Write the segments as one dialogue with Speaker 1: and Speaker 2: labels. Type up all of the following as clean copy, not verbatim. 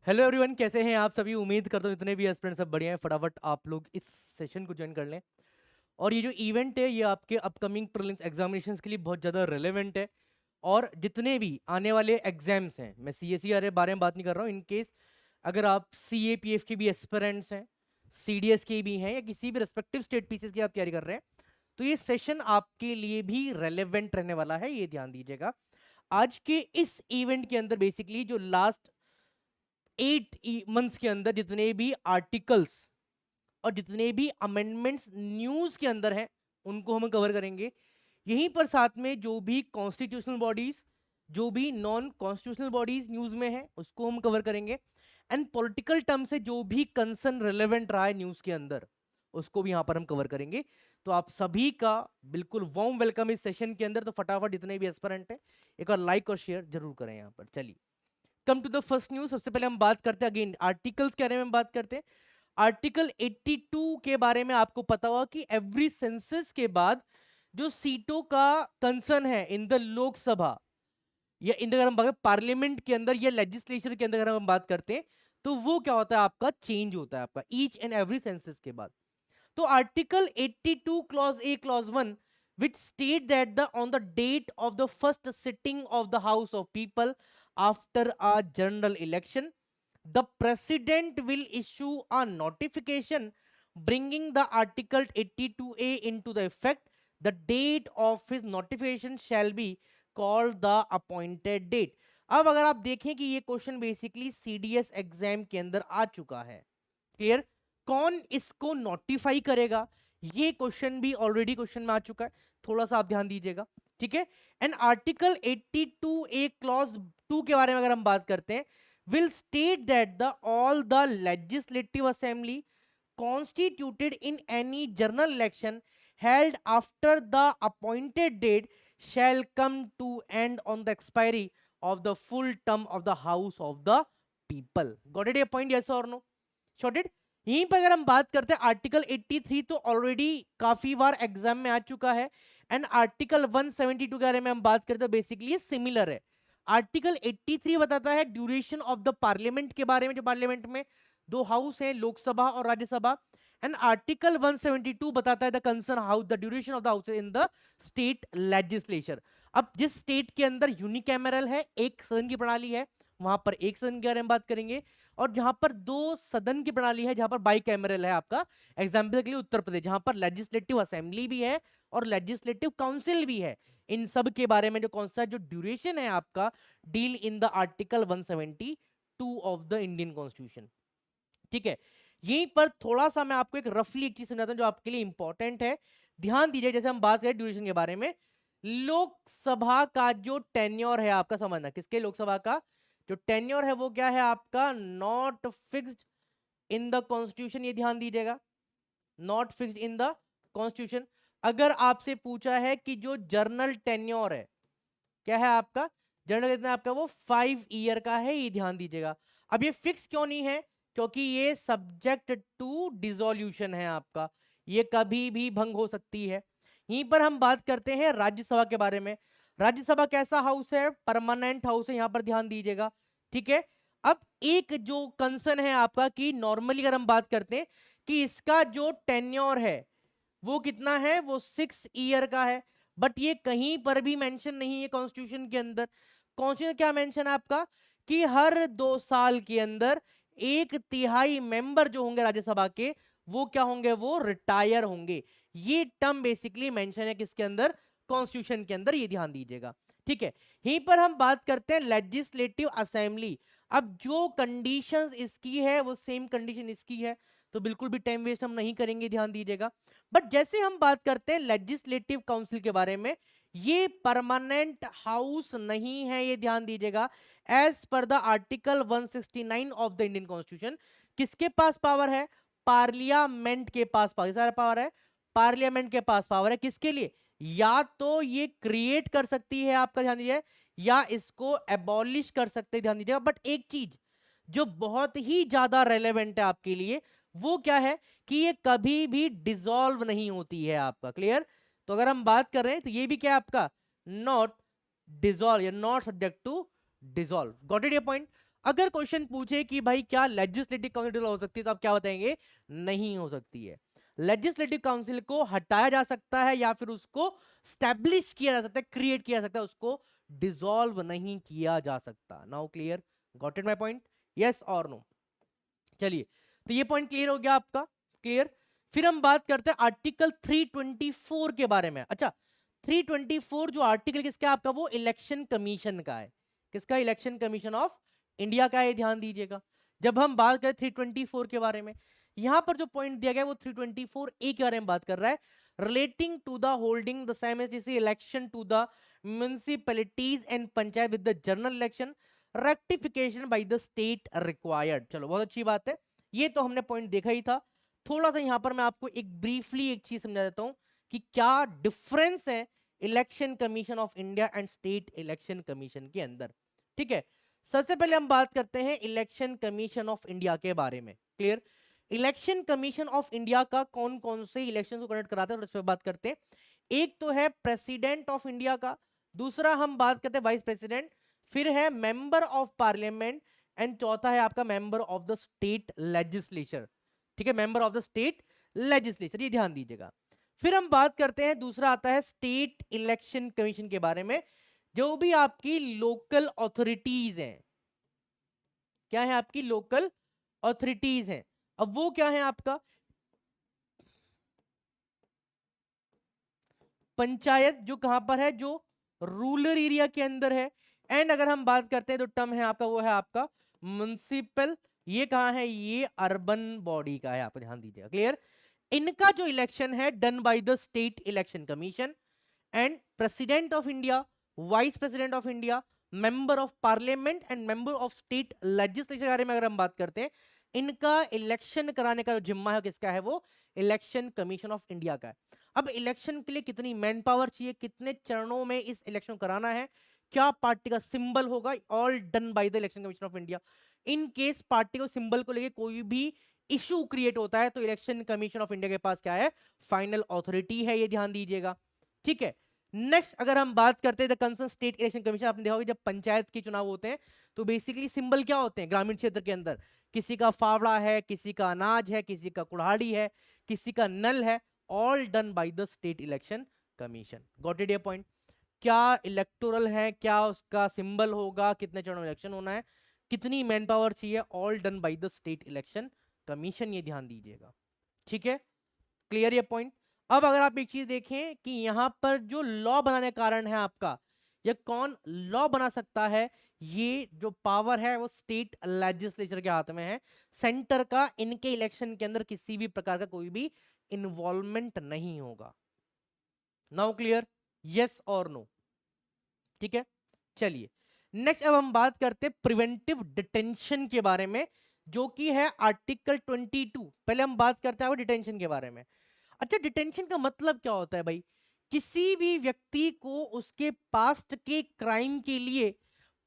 Speaker 1: Hello everyone, कैसे हैं आप सभी। उम्मीद करता हूँ इतने भी एस्पिरेंट सब बढ़िया हैं। फटाफट आप लोग इस सेशन को ज्वाइन कर लें। और ये जो इवेंट है ये आपके अपकमिंग प्रीलिम्स एग्जामिनेशंस के लिए बहुत ज़्यादा रेलेवेंट है। और जितने भी आने वाले एग्जाम्स हैं, मैं CSE के बारे में बात नहीं कर रहा हूँ, इनकेस अगर आप CAPF के भी एस्पिरेंट्स हैं, CDS के भी हैं, या किसी भी रेस्पेक्टिव स्टेट पीसीएस की आप तैयारी कर रहे हैं, तो ये सेशन आपके लिए भी रेलेवेंट रहने वाला है, ये ध्यान दीजिएगा। आज के इस इवेंट के अंदर बेसिकली जो लास्ट 8 मंथ्स के अंदर जितने भी आर्टिकल्स और जितने भी अमेंडमेंट्स न्यूज के अंदर हैं उनको हम कवर करेंगे। यहीं पर साथ में जो भी कॉन्स्टिट्यूशनल बॉडीज, जो भी नॉन कॉन्स्टिट्यूशनल बॉडीज न्यूज में है उसको हम कवर करेंगे। एंड पॉलिटिकल टर्म से जो भी कंसर्न रेलेवेंट रहा है न्यूज के अंदर उसको भी यहाँ पर हम कवर करेंगे। तो आप सभी का बिल्कुल वार्म वेलकम इस सेशन के अंदर। तो फटाफट जितने भी एस्पिरेंट हैं एक बार लाइक और शेयर जरूर करें यहाँ पर। चलिए, come to the first news. सबसे पहले हम बात करते हैं अगेन आर्टिकल्स के बारे में बात करते हैं। आर्टिकल 82 के बारे में आपको पता होगा कि एवरी सेंसस के बाद जो सीटों का कंसर्न है इन द लोकसभा या इन अगर हम पार्लियामेंट के अंदर या लेजिस्लेचर के अंदर अगर हम बात करते हैं तो वो क्या होता है, आपका चेंज होता है आपका ईच एंड एवरी सेंसस के बाद। तो article 82 clause A clause 1 which state that the on the date of the first sitting of the House of People after a general election, the president will issue a notification bringing the article 82A into the effect. The date of his notification shall be called the appointed date. अब अगर आप देखें कि ये question basically CDS exam के अंदर आ चुका है, क्लियर, कौन इसको नोटिफाई करेगा, ये क्वेश्चन भी ऑलरेडी क्वेश्चन में आ चुका है, थोड़ा सा आप ध्यान दीजिएगा, ठीक है। एंड आर्टिकल 82A क्लॉज 2 के बारे में अगर हम बात करते हैं, will state that the all the legislative assembly constituted in any general election held after the appointed date shall come to end on the expiry of the full term of the House of the People. Got it? A point, yes or no? Shorted. यहीं पर अगर हम बात करते हैं article 83 तो already काफी बार exam में आ चुका है। एंड आर्टिकल 172 के बारे में हम बात करते हैं, बेसिकली सिमिलर है। आर्टिकल 83 बताता है ड्यूरेशन ऑफ द पार्लियामेंट के बारे में, जो पार्लियामेंट में दो हाउस हैं, लोकसभा और राज्यसभा। एंड आर्टिकल 172 बताता है the concern house, the duration of the house in the state legislature. अब जिस स्टेट के अंदर यूनिकैमरल है, एक सदन की प्रणाली है, वहां पर एक सदन के बारे में बात करेंगे। और जहां पर दो सदन की प्रणाली है, जहां पर बाई कैमरल है, आपका एग्जाम्पल के लिए उत्तर प्रदेश, जहां पर लेजिस्लेटिव असेंबली भी है और लेजिस्लेटिव काउंसिल भी है, इन सब के बारे में जो कौन सा जो ड्यूरेशन है आपका deal in the article 172 of the Indian constitution, ठीक है। यहीं पर थोड़ा सा मैं आपको एक रफली एक चीज समझाता हूं जो आपके लिए इंपॉर्टेंट है, ध्यान दीजिए। जैसे हम बात करें ड्यूरेशन के बारे में, लोकसभा का जो टेन्योर है आपका, समझना किसके, लोकसभा का जो टेन्योर है वो क्या है आपका, not fixed in the constitution, ये ध्यान दीजिएगा, not fixed in the constitution. अगर आपसे पूछा है कि जो जर्नल टेन्योर है क्या है आपका, जर्नल कितना आपका, वो 5 ईयर का है, ये ध्यान दीजिएगा। अब ये फिक्स क्यों नहीं है, क्योंकि ये सब्जेक्ट टू डिसोल्यूशन है आपका, ये कभी भी भंग हो सकती है। यहीं पर हम बात करते हैं राज्यसभा के बारे में। राज्यसभा कैसा हाउस है, परमानेंट हाउस है, यहां पर ध्यान दीजिएगा, ठीक है। अब एक जो कंसर्न है आपका कि नॉर्मली अगर हम बात करते हैं कि इसका जो टेन्योर है वो कितना है, वो 6 ईयर का है, बट ये कहीं पर भी मेंशन नहीं है कॉन्स्टिट्यूशन के अंदर। कॉन्स्टिट्यूशन क्या मेंशन है आपका कि हर 2 साल के अंदर 1/3 मेंबर जो होंगे राज्यसभा के वो क्या होंगे, वो रिटायर होंगे। ये टर्म बेसिकली मेंशन है किसके अंदर, कॉन्स्टिट्यूशन के अंदर, ये ध्यान दीजिएगा, ठीक है। यहीं पर हम बात करते हैं लेजिस्लेटिव असेंबली। अब जो कंडीशंस इसकी है वो सेम कंडीशन इसकी है, तो बिल्कुल भी टाइम वेस्ट हम नहीं करेंगे, ध्यान दीजिएगा। बट जैसे हम बात करते हैं लेजिस्लेटिव काउंसिल के बारे में, ये परमानेंट हाउस नहीं है, ये ध्यान दीजिएगा। As per the article 169 of the Indian constitution किसके पास पावर है, पार्लियामेंट के पास पावर, सारा पावर है पार्लियामेंट के पास पावर है। किसके लिए, या तो ये क्रिएट कर सकती है आपका, ध्यान दीजिए, या इसको एबॉलिश कर सकते हैं, ध्यान दीजिएगा। बट एक चीज जो बहुत ही ज्यादा रेलेवेंट है आपके लिए वो क्या है कि ये कभी भी डिसॉल्व नहीं होती है आपका, क्लियर। तो अगर हम बात कर रहे हैं तो ये भी क्या है आपका, नॉट डिसॉल्व या not subject to dissolve, got it ये पॉइंट। अगर क्वेश्चन पूछे कि भाई क्या लेजिस्लेटिव काउंसिल हो सकती है, तो आप क्या बताएंगे? नहीं हो सकती है। लेजिस्लेटिव काउंसिल को हटाया जा सकता है या फिर उसको स्टैब्लिश किया जा सकता है, क्रिएट किया जा सकता है, उसको डिसॉल्व नहीं किया जा सकता। Now clear? Got it my point? Yes और नो? चलिए, तो ये पॉइंट क्लियर हो गया आपका? क्लियर। फिर हम बात करते हैं आर्टिकल 324 के बारे में। अच्छा, 324 जो आर्टिकल किसका है आपका? वो इलेक्शन कमीशन का है। किसका? इलेक्शन कमीशन ऑफ इंडिया का है, ध्यान दीजिएगा। जब हम बात करें 324 के बारे में, यहां पर जो पॉइंट दिया गया है वो 324A के बारे में बात कर रहा है, relating to the holding the same as election to the municipalities and panchayat with the general election rectification by the state required. चलो, बहुत अच्छी बात है, ये तो हमने पॉइंट देखा ही था। थोड़ा सा यहां पर मैं आपको एक ब्रीफली एक चीज समझा देता हूं कि क्या डिफरेंस है election commission of India and state election commission के अंदर। ठीक है, सबसे पहले हम बात करते हैं इलेक्शन कमीशन ऑफ इंडिया के बारे में। Clear? Election commission of India का कौन कौन से इलेक्शन को कंडक्ट कराते हैं और इस पर बात करते हैं। एक तो है प्रेसिडेंट ऑफ इंडिया का, दूसरा हम बात करते हैं वाइस प्रेसिडेंट, फिर है मेंबर ऑफ पार्लियामेंट, एंड चौथा है आपका member of the state legislature. ठीक है, member of the state legislature, ये ध्यान दीजिएगा। फिर हम बात करते हैं, दूसरा आता है स्टेट इलेक्शन कमीशन के बारे में, जो भी आपकी लोकल ऑथोरिटीज हैं। क्या है? आपकी लोकल ऑथोरिटीज हैं। अब वो क्या है? आपका पंचायत, जो कहां पर है? जो रूरल एरिया के अंदर है। एंड अगर हम बात करते हैं तो टर्म है आपका, वो है आपका म्युनिसिपल। ये कहां है? ये अर्बन बॉडी का है, आप ध्यान दीजिएगा। क्लियर? इनका जो इलेक्शन है done by the state election commission, and president of India, vice president of India, member of parliament and member of state legislature के बारे में अगर हम बात करते हैं, इनका इलेक्शन कराने का जो जिम्मा है किसका है? वो इलेक्शन कमीशन ऑफ इंडिया का है। अब इलेक्शन के लिए कितनी मैन पावर चाहिए, कितने चरणों में इस इलेक्शन कराना है, क्या पार्टी का सिंबल होगा, all done by the election commission of India. In case party को सिंबल को लेके कोई भी इशू क्रिएट होता है तो इलेक्शन कमीशन ऑफ इंडिया के पास क्या है? फाइनल ऑथोरिटी है, ये ध्यान दीजिएगा। ठीक है, नेक्स्ट अगर हम बात करते हैं the concern state election commission, आपने देखा होगा जब पंचायत के चुनाव होते हैं तो बेसिकली सिंबल क्या होते हैं ग्रामीण क्षेत्र के अंदर? किसी का फावड़ा है, किसी का अनाज है, किसी का कुल्हाड़ी है, किसी का नल है, all done by the state election commission. Got it? ये पॉइंट क्या इलेक्टोरल है, क्या उसका सिंबल होगा, कितने चरणों में इलेक्शन होना है, कितनी मैन पावर चाहिए, all done by the state election commission, ये ध्यान दीजिएगा। ठीक है, क्लियर ये पॉइंट? अब अगर आप एक चीज देखें कि यहां पर जो लॉ बनाने का कारण है आपका, ये कौन लॉ बना सकता है? ये जो पावर है वो स्टेट लेजिस्लेचर के हाथ में है, सेंटर का इनके इलेक्शन के अंदर किसी भी प्रकार का कोई भी इन्वॉल्वमेंट नहीं होगा। Now clear? यस और नो? ठीक है, चलिए नेक्स्ट अब हम बात करते हैं प्रिवेंटिव डिटेंशन के बारे में, जो कि है आर्टिकल 22। पहले हम बात करते हैं डिटेंशन के बारे में। अच्छा, डिटेंशन का मतलब क्या होता है भाई? किसी भी व्यक्ति को उसके पास्ट के क्राइम के लिए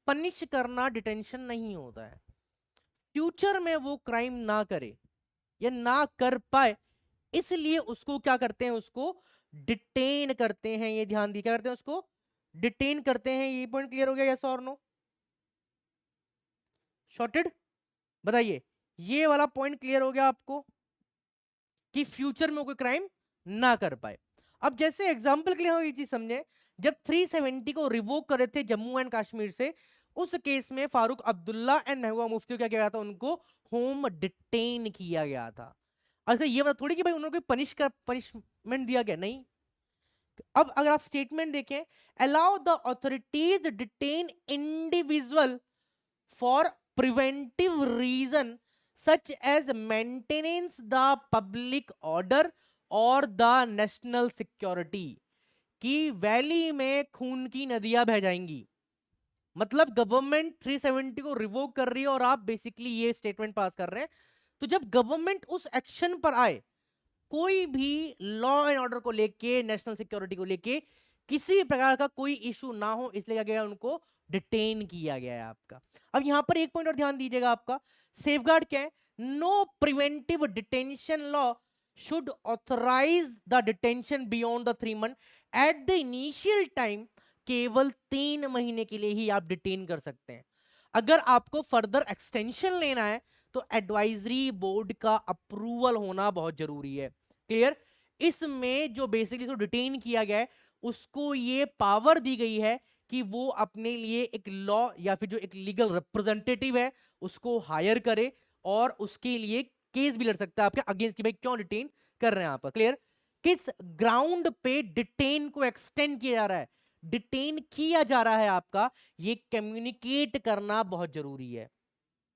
Speaker 1: पनिश करना डिटेंशन नहीं होता है। फ्यूचर में वो क्राइम ना करे या ना कर पाए, इसलिए उसको क्या करते हैं? उसको डिटेन करते हैं, ये ध्यान दी, क्या करते हैं? उसको डिटेन करते हैं। ये पॉइंट क्लियर हो गया? यस और नो? शॉर्टेड बताइए, ये वाला पॉइंट क्लियर हो गया आपको कि फ्यूचर में कोई क्राइम ना कर पाए। अब जैसे एग्जांपल के लिए हम ये चीज समझे, जब 370 को रिवोक करे थे जम्मू एंड कश्मीर से, उस केस में फारूक अब्दुल्ला एंड महबूबा मुफ्ती को क्या किया गया था? उनको होम डिटेन किया गया था। अच्छा, ये बात थोड़ी कि भाई उन्होंने कोई पनिशमेंट दिया गया, नहीं। अब अगर आप स्टेटमेंट देखें, allow the authorities detain individual for preventive reason such as maintenance the public order और द नेशनल सिक्योरिटी। की वैली में खून की नदियां बह जाएंगी, मतलब गवर्नमेंट 370 को रिवोक कर रही है और आप बेसिकली ये स्टेटमेंट पास कर रहे हैं। तो जब गवर्नमेंट उस एक्शन पर आए, कोई भी लॉ एंड ऑर्डर को लेके, नेशनल सिक्योरिटी को लेके किसी प्रकार का कोई इशू ना हो, इसलिए क्या गया? उनको डिटेन किया गया है आपका। अब यहां पर एक पॉइंट और ध्यान दीजिएगा, आपका सेफगार्ड क्या है? No preventive detention law should authorize the detention beyond the 3 month at the initial time. केवल 3 महीने के लिए ही आप डिटेन कर सकते हैं। अगर आपको फर्दर एक्सटेंशन लेना है तो एडवाइजरी बोर्ड का अप्रूवल होना बहुत जरूरी है। क्लियर? इसमें जो बेसिकली जो डिटेन किया गया है उसको ये पावर दी गई है कि वो अपने लिए एक लॉ या फिर जो एक लीगल रिप्रेजेंटेटिव है उसको हायर करे और उसके लिए केस भी लड़ सकता है आपके अगेंस्ट कि भाई क्यों डिटेन कर रहे हैं आप। क्लियर? किस ग्राउंड पे डिटेन को एक्सटेंड किया जा रहा है, डिटेन किया जा रहा है आपका, ये कम्युनिकेट करना बहुत जरूरी है।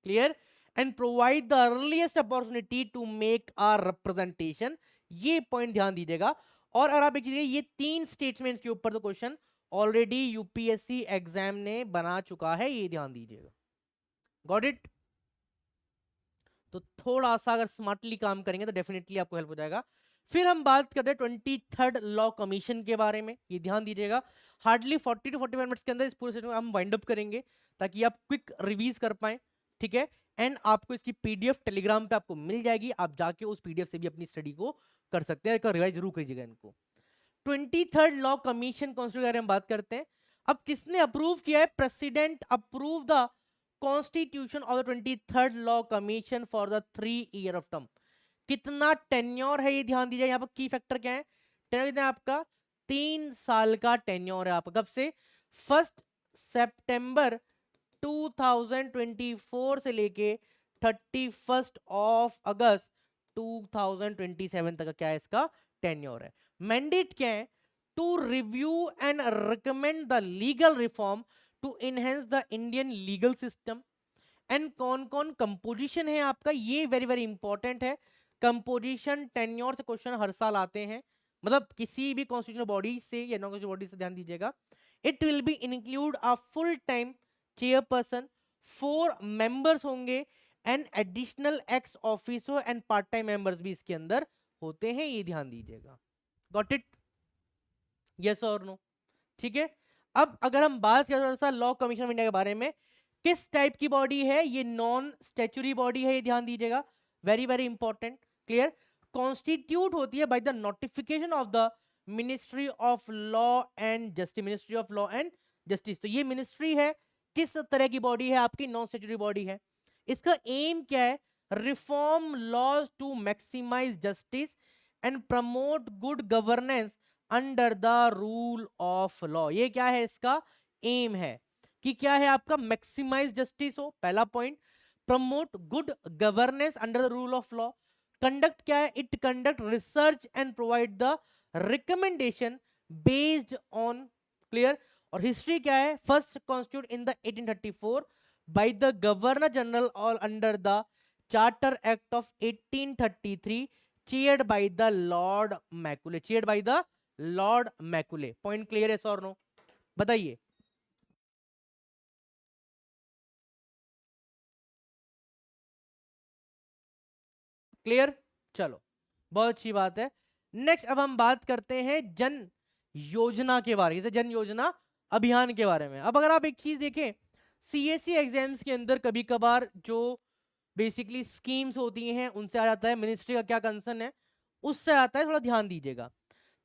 Speaker 1: Clear? And provide the earliest opportunity to make a representation, ये पॉइंट ध्यान दीजिएगा। और अगर आप एक चीज, ये 3 स्टेटमेंट्स के ऊपर तो क्वेश्चन ऑलरेडी यूपीएससी एग्जाम ने बना चुका है, ये ध्यान दीजिएगा। Got it? तो थोड़ा सा अगर स्मार्टली काम करेंगे तो डेफिनेटली आपको हेल्प हो जाएगा। फिर हम बात करते हैं 23rd लॉ कमीशन के बारे में, ये ध्यान दीजिएगा। हार्डली 40 to 45 मिनट्स के अंदर इस पूरे सेशन हम वाइंड अप करेंगे ताकि आप क्विक रिवीज कर पाए। ठीक है? एंड आपको इसकी पीडीएफ टेलीग्राम पे आपको मिल जाएगी, आप जाके उस पीडीएफ से भी अपनी स्टडी को कर सकते हैं। रिवाइज जरूर कीजिएगा इनको। 23rd लॉ कमीशन कॉन्स्टिट्यूशन के बारे में बात करते हैं। अब किसने अप्रूव किया है? President approve the constitution of the 23rd law commission for the 3 year of term. कितना टेन्योर है ये ध्यान दीजिए। यहाँ पर की फैक्टर क्या है? टेन्योर आपका 3 साल का टेन्योर है आपका। कब से? 1 सितंबर 2024 से लेके 31 अगस्त 2027 तक का क्या है इसका टेन्योर है। मैंडेट क्या है? To review and recommend the legal reform to enhance the Indian legal system. And कौन कौन कंपोजिशन है आपका, ये वेरी वेरी इंपॉर्टेंट है। कंपोजिशन टेन्योर से क्वेश्चन हर साल आते हैं, मतलब किसी भी कॉन्स्टिट्यूशनल बॉडी से या नॉन कॉन्स्टिट्यूशनल बॉडी से, ध्यान दीजिएगा। It will be include a full time chairperson, 4 members होंगे and additional ex officer and part time members भी इसके अंदर होते हैं, ये ध्यान दीजिएगा। Got it? यस और नो? ठीक है। अब अगर हम बात करें थोड़ा सा लॉ कमीशन ऑफ इंडिया के बारे में, किस टाइप की बॉडी है? ये नॉन स्टैच्यूटरी बॉडी है, ये ध्यान दीजिएगा, very very important. Clear? Constitute होती है by the notification of the ministry of law and justice, ministry of law and justice. तो ये मिनिस्ट्री है, किस तरह की बॉडी है आपकी? नॉन स्टैच्यूटरी बॉडी है। इसका एम क्या है? Reform laws to maximize justice and promote good governance under the rule of law. ये क्या है इसका एम है कि क्या है आपका? मैक्सिमाइज जस्टिस हो, पहला point. Promote good governance under the rule of law. Conduct क्या है? It conduct research and provide the recommendation based on. Clear? और हिस्ट्री क्या है? First constitute in the 1834 by the governor general all under the charter act of 1833 chaired by the Lord Macaulay, chaired by the Lord Macaulay. Point clear है sir? No? बताइए। Clear? चलो, बहुत अच्छी बात है। नेक्स्ट अब हम बात करते हैं जन योजना के बारे में, जन योजना अभियान के बारे में। अब अगर आप एक चीज देखें, सीएससी एग्जाम्स के अंदर कभी कभार जो बेसिकली स्कीम्स होती हैं उनसे आ जाता है, मिनिस्ट्री का क्या कंसर्न है उससे आता है, थोड़ा ध्यान दीजिएगा।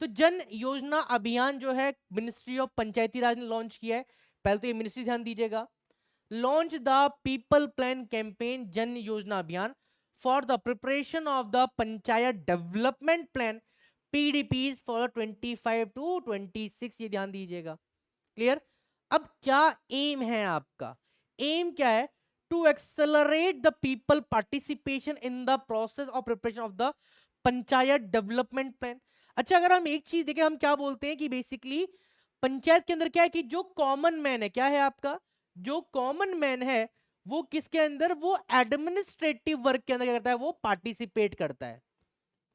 Speaker 1: तो जन योजना अभियान जो है मिनिस्ट्री ऑफ पंचायती राज ने लॉन्च किया है। पहले तो ये मिनिस्ट्री ध्यान दीजिएगा। Launch the people plan campaign Jan Yojana Abhiyan for the preparation of the panchayat development plan PDPs for 25 to 26, ये ध्यान दीजिएगा। क्लियर? अब क्या एम है आपका? एम क्या है? To accelerate the people participation in the process of preparation of the panchayat development plan. अच्छा, अगर हम एक चीज देखें, हम क्या बोलते हैं कि बेसिकली पंचायत के अंदर क्या है कि जो कॉमन मैन है, क्या है आपका? जो कॉमन मैन है वो किसके अंदर? वो एडमिनिस्ट्रेटिव वर्क के अंदर क्या करता है? वो पार्टिसिपेट करता है।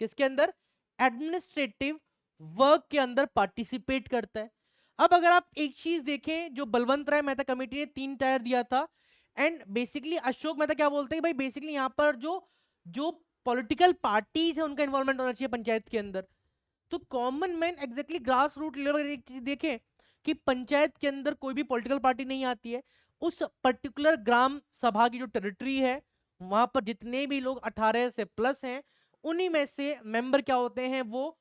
Speaker 1: किसके अंदर? एडमिनिस्ट्रेटिव वर्क के अंदर पार्टिसिपेट करता है। अब अगर आप एक चीज देखें, जो बलवंत राय मेहता कमेटी ने 3 टायर दिया था, एंड बेसिकली अशोक मेहता क्या बोलते हैं भाई, बेसिकली यहाँ पर जो जो पॉलिटिकल पार्टीज है उनका इन्वॉल्वमेंट होना चाहिए पंचायत के अंदर। तो common man exactly grass root level, एक चीज देखें कि पंचायत के अंदर कोई भी पॉलिटिकल पार्टी नहीं आती है, उस पर्टिकुलर ग्राम सभा की जो टेरिटरी है वहां पर जितने भी लोग 18 से प्लस हैं उन्हीं में से मेंबर क्या होते हैं? वो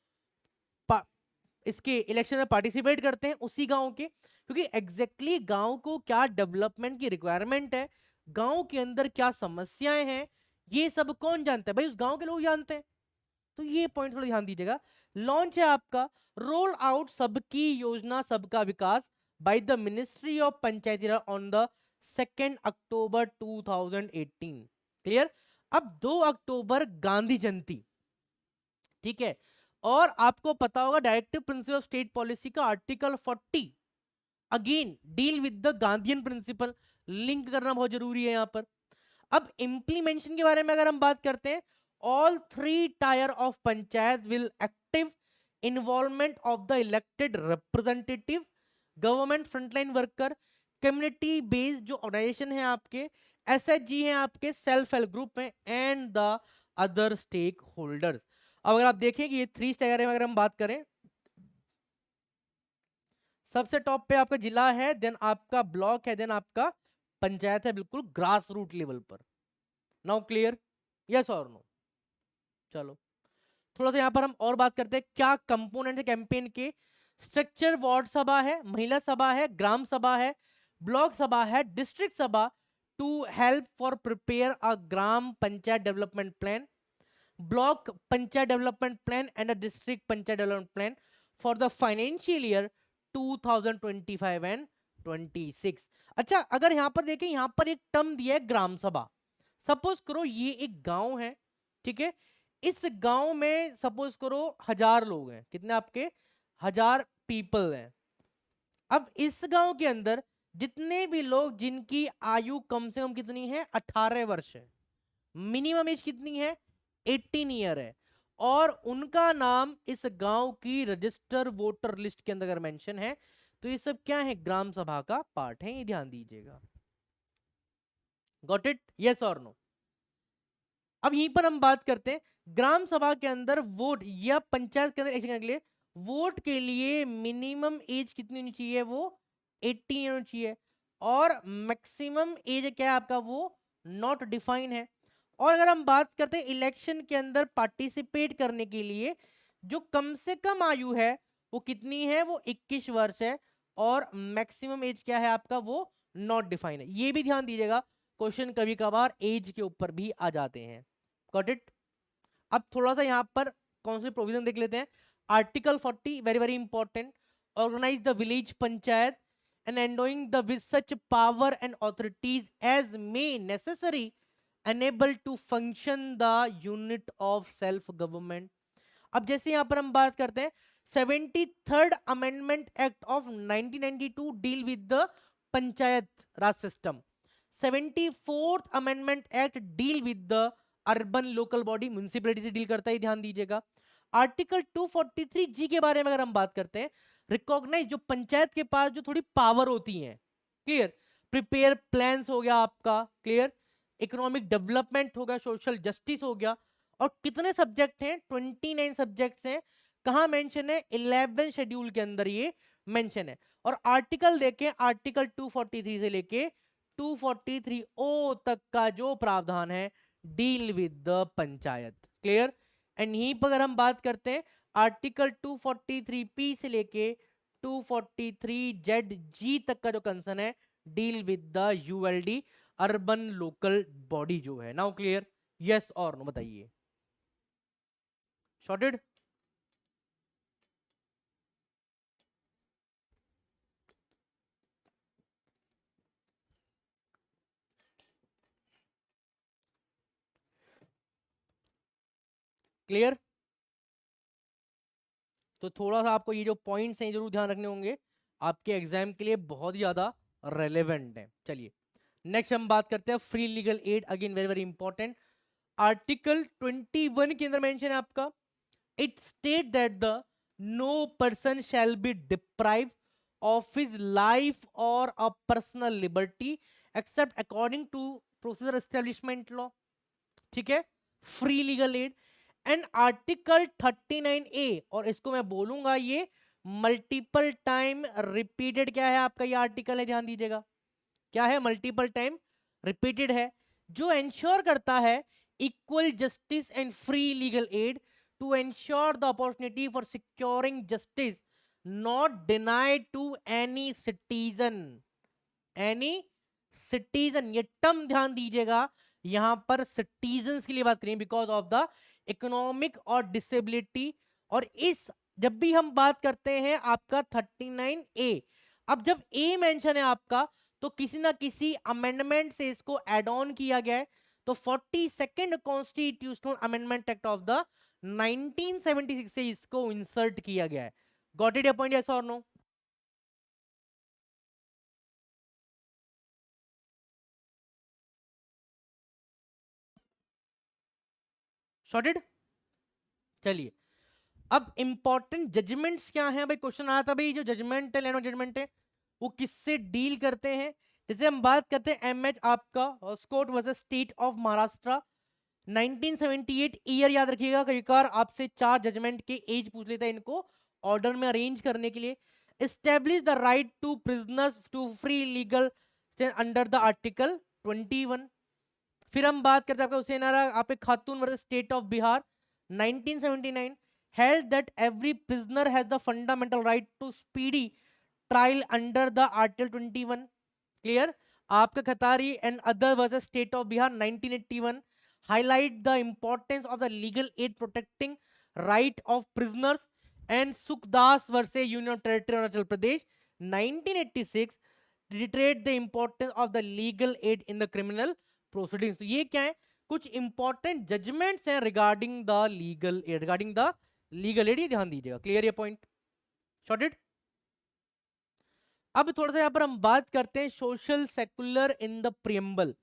Speaker 1: इसके इलेक्शन में पार्टिसिपेट करते हैं उसी गांव के। क्योंकि एग्जैक्टली गांव को क्या डेवलपमेंट की रिक्वायरमेंट है, गांव के अंदर क्या समस्याएं हैं, ये सब कौन जानता है भाई? उस गांव के लोग जानते हैं। तो ये पॉइंट थोड़ा ध्यान दीजिएगा। लॉन्च है आपका roll out Sabki Yojana Sabka Vikas by the ministry of Panchayati Raj on the 2 October 2018। Clear? अब 2 अक्टूबर गांधी जयंती, ठीक है, और आपको पता होगा directive principle of state policy का article 40 again deal with the Gandhian principle, link करना बहुत जरूरी है यहां पर। अब इंप्लीमेंटेशन के बारे में अगर हम बात करते हैं, all 3 tier of panchayat will active involvement of the elected representative, government frontline worker, community based जो ऑर्गेनाइजेशन है आपके, एसएचजी हैं आपके, सेल्फ हेल्प ग्रुप में, and the other stakeholders. अब अगर आप देखें कि ये 3 टायर में अगर हम बात करें, सबसे टॉप पे आपका जिला है, देन आपका ब्लॉक है, देन आपका पंचायत है, बिल्कुल ग्रास रूट लेवल पर। Now clear? यस और नो? चलो थोड़ा सा यहां पर हम और बात करते हैं क्या कंपोनेंट है कैंपेन के। स्ट्रक्चर वार्ड सभा है, महिला सभा है, ग्राम सभा है, ब्लॉक सभा है, district sabha to help for prepare a gram panchayat development plan, block panchayat development plan and a district panchayat development plan for the financial year 2025 and 26। अच्छा अगर यहां पर देखें, यहां पर एक टर्म दिया है ग्राम सभा। सपोज करो ये एक गांव है, ठीक है, इस गांव में सपोज करो 1000 लोग हैं, कितने आपके 1000 पीपल हैं। अब इस गांव के अंदर जितने भी लोग जिनकी आयु कम से कम कितनी है 18 वर्ष है, मिनिमम एज कितनी है 18 ईयर है, और उनका नाम इस गांव की रजिस्टर वोटर लिस्ट के अंदर अगर मेंशन है, तो ये सब क्या है ग्राम सभा का पार्ट है, ये ध्यान दीजिएगा। Got it? यस और नो? अब यहीं पर हम बात करते हैं ग्राम सभा के अंदर वोट या पंचायत के अंदर एक्शन करने के लिए वोट के लिए मिनिमम एज कितनी होनी चाहिए, वो 18 होनी चाहिए, और मैक्सिमम एज क्या है आपका, वो नॉट डिफाइन है। और अगर हम बात करते हैं इलेक्शन के अंदर पार्टिसिपेट करने के लिए जो कम से कम आयु है वो कितनी है, वो 21 वर्ष है, और मैक्सिमम एज क्या है आपका, वो नॉट डिफाइन है। ये भी ध्यान दीजिएगा, क्वेश्चन कभी कभार एज के ऊपर भी आ जाते हैं। Got it? अब थोड़ा सा यहाँ पर कौन से प्रोविजन देख लेते हैं। Article 40 very very important, organize the village panchayat and endowing the with such power and authorities as may necessary enable to function the unit of self government। अब जैसे यहां पर हम बात करते हैं 73rd amendment act of 1992 deal with the panchayat Raj system, 74th amendment act deal with the urban local body, municipality से deal करता है, ध्यान दीजिएगा। आर्टिकल 243 जी के बारे में अगर हम बात करते हैं, रिकॉग्नाइज जो पंचायत के पास जो थोड़ी पावर होती है, क्लियर, प्रिपेयर प्लान्स हो गया आपका, क्लियर, इकोनॉमिक डेवलपमेंट हो गया, सोशल जस्टिस हो गया, और कितने सब्जेक्ट हैं 29 सब्जेक्ट्स हैं, कहां मेंशन है 11 शेड्यूल के अंदर ये मेंशन है। और आर्टिकल देखें, आर्टिकल 243 से लेके 243 ओ तक का जो प्रावधान है deal with the panchayat, clear. And यहीं पर अगर हम बात करते हैं आर्टिकल 243 से लेके 243 जेड जी तक का जो कंसर्न है deal with the ULD, urban local body जो है। Now clear? यस और नो बताइए? शॉर्टेड? क्लियर? तो थोड़ा सा आपको ये जो पॉइंट्स हैं जरूर ध्यान रखने होंगे, आपके एग्जाम के लिए बहुत ही ज्यादा रेलेवेंट है। चलिए नेक्स्ट हम बात करते हैं free legal aid, again very very important. Article 21 के अंदर मेंशन है आपका, it state that the no person shall be deprived of his life और a personal liberty except according to procedure establishment law, ठीक है, free legal aid. And article 39A, और इसको मैं बोलूंगा ये मल्टीपल टाइम रिपीटेड क्या है आपका, ये आर्टिकल है, ध्यान दीजिएगा, क्या है, मल्टीपल टाइम रिपीटेड है, जो एंश्योर करता है equal justice and free legal aid to ensure the opportunity for securing justice not denied to any citizen, ये टर्म ध्यान दीजिएगा, यहां पर सिटीजन के लिए बात करें बिकॉज ऑफ द इकोनॉमिक और डिसेबिलिटी। और इस जब भी हम बात करते हैं आपका 39A, अब जब ए मेंशन है आपका तो किसी ना किसी अमेंडमेंट से इसको एड ऑन किया गया है, तो 42nd constitutional amendment act of the 1976 से इसको इंसर्ट किया गया है। Got it your point, yes और नो? शॉर्टेड। चलिए, अब इंपॉर्टेंट जजमेंट्स क्या हैं भाई, क्वेश्चन आया था भाई, जो जजमेंट है, लैंड ऑफ जजमेंट है, वो किससे डील करते हैं? जैसे हम बात करते हैं एमएच आपका स्कॉट versus state of Maharashtra 1978, year याद रखिएगा, कई बार आपसे 4 जजमेंट के एज पूछ लेता है इनको ऑर्डर में अरेंज करने के लिए। Establish the right to prisoners to free legal under the article 21। फिर हम बात करते हैं आपका हुसैन आरा आपके खातून versus state of Bihar 1979, held that every prisoner has the fundamental right to speedy trial under the Article 21. Clear? आपका खतारी and other versus state of Bihar 1981 highlight the importance of the legal aid protecting right of prisoners, and Sukhdas versus Union of Territory of Arunachal Pradesh 1986 reiterate the importance of the legal aid in the criminal proceedings. तो ये क्या है, कुछ important judgments हैं regarding the legal aid, ये ध्यान दीजिएगा। Clear ये पॉइंट? शॉर्टेड। अब थोड़ा सा यहां पर हम बात करते हैं social secular in the preamble.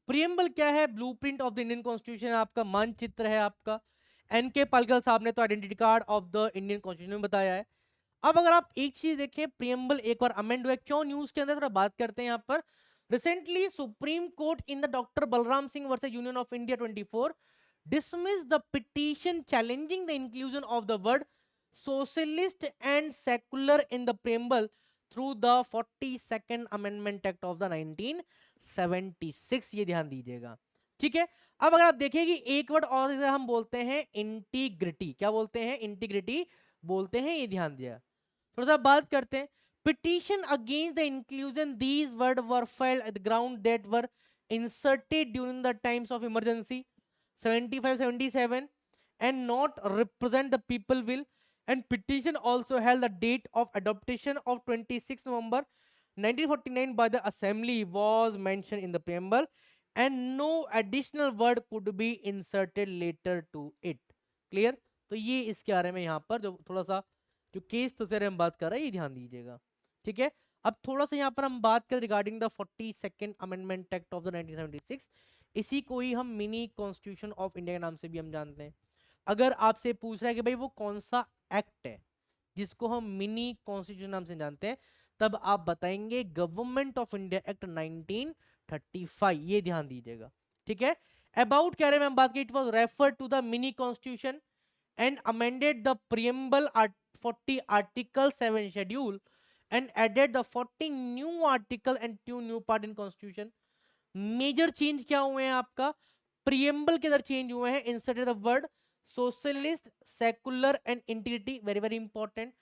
Speaker 1: Preamble क्या है? Blueprint of the Indian constitution, आपका मानचित्र है आपका। एनके पालकर साहब ने तो identity card of the Indian constitution में बताया है। अब अगर आप एक चीज देखें, प्रियम्बल एक बार अमेंड हुआ है, क्यों न्यूज के अंदर थोड़ा बात करते हैं यहाँ पर। Recently supreme court in the doctor Balram Singh versus union of India 24 dismiss the petition challenging the inclusion of the word socialist and secular in the preamble through the 42nd amendment act of the 1976। ये ध्यान दीजिएगा, ठीक है। अब अगर आप देखिए कि एक वर्ड और इसे हम बोलते हैं इंटीग्रिटी, क्या बोलते हैं? इंटीग्रिटी बोलते हैं, ये ध्यान दिया। थोड़ा सा बात करते हैं, petition against the inclusion these words were filed at the ground that were inserted during the times of emergency 75-77 and not represent the people will, and petition also held the date of adoption of 26 November 1949 by the assembly was mentioned in the preamble and no additional word could be inserted later to it। Clear? तो ये इसके बारे में यहाँ पर जो थोड़ा सा जो केस तो हम बात कर रहे हैं, ये ध्यान दीजिएगा, ठीक है। अब थोड़ा सा यहाँ पर हम बात करें regarding the 42nd amendment act of the 1976, इसी को ही हम मिनी कॉन्स्टिट्यूशन ऑफ इंडिया के नाम से भी हम जानते हैं। अगर आपसे पूछ रहा है कि भाई वो कौन सा एक्ट है जिसको हम मिनी कॉन्स्टिट्यूशन नाम से जानते हैं, तब आप बताएंगे गवर्नमेंट ऑफ इंडिया एक्ट 1935। ये ध्यान दीजिएगा, ठीक है। अबाउट क्या रहे में हम बात की, it was refer to the mini constitution and amended the preamble 40 article 7 schedule and added the 14 new article and 2 new part in constitution। Major change क्या हुए हैं आपका? प्रियम्बल के अंदर चेंज हुए हैं, inserted the word socialist, secular and integrity, very very important,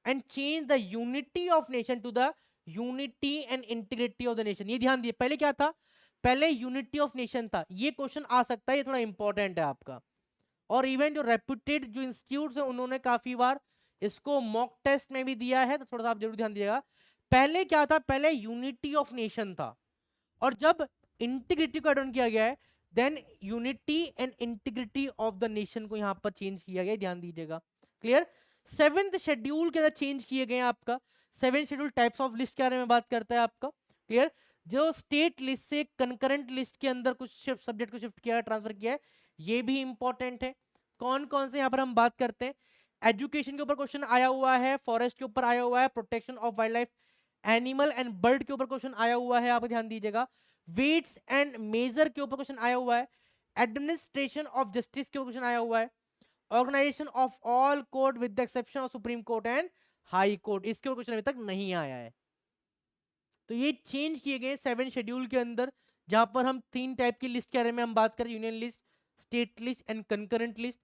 Speaker 1: and change the unity of nation to the unity and integrity of the nation. ये ध्यान दिए, पहले क्या था? पहले यूनिटी ऑफ नेशन था। ये क्वेश्चन आ सकता है, ये थोड़ा इंपॉर्टेंट है आपका। और इवन जो रेप्यूटेड जो इंस्टीट्यूट्स हैं उन्होंने काफी बार इसको मॉक टेस्ट में भी दिया है, तो थोड़ा सा आप जरूर ध्यान दीजिएगा। पहले क्या था? पहले यूनिटी ऑफ नेशन था, और जब इंटीग्रिटी को एड किया गया है than unity and integrity of the nation को यहां पर चेंज किया गया, ध्यान दीजिएगा। क्लियर? 7th शेड्यूल के अंदर चेंज किए गए आपका। 7 शेड्यूल टाइप्स ऑफ लिस्ट के बारे में बात करता है आपका। क्लियर? जो स्टेट लिस्ट से कंकरेंट लिस्ट के अंदर कुछ सब्जेक्ट को शिफ्ट किया है, ट्रांसफर किया है, ये भी इंपॉर्टेंट है। कौन कौन से यहाँ पर हम बात करते हैं? एजुकेशन के ऊपर क्वेश्चन आया हुआ है, फॉरेस्ट के ऊपर आया हुआ है, protection of wild life, animal and bird के ऊपर क्वेश्चन आया हुआ है, आप ध्यान दीजिएगा। वेट्स एंड मेजर के ऊपर क्वेश्चन आया हुआ है, एडमिनिस्ट्रेशन ऑफ जस्टिस के ऊपर क्वेश्चन आया हुआ है, organization of all court with the exception of supreme court and high court, इसके ऊपर क्वेश्चन अभी तक नहीं आया है। तो ये चेंज किए गए 7 शेड्यूल के अंदर, जहां पर हम 3 टाइप की लिस्ट के बारे में हम बात करें, union list, state list and concurrent list.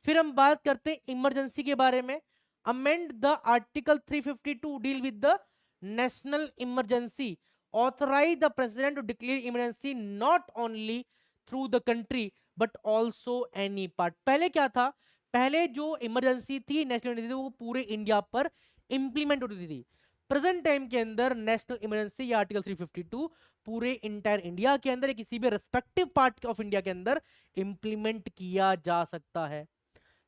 Speaker 1: फिर हम बात करते हैं इमरजेंसी के बारे में। amend the article 352 deal with the national emergency, authorize the president to declare emergency not only through the country but also any part. पहले क्या था, पहले जो इमरजेंसी थी, नेशनल इमरजेंसी, वो पूरे इंडिया पर इंप्लीमेंट होती थी। प्रेजेंट टाइम के अंदर नेशनल इमरजेंसी या आर्टिकल 352 पूरे इंटायर इंडिया के अंदर किसी भी रेस्पेक्टिव पार्ट ऑफ इंडिया के अंदर इंप्लीमेंट किया जा सकता है।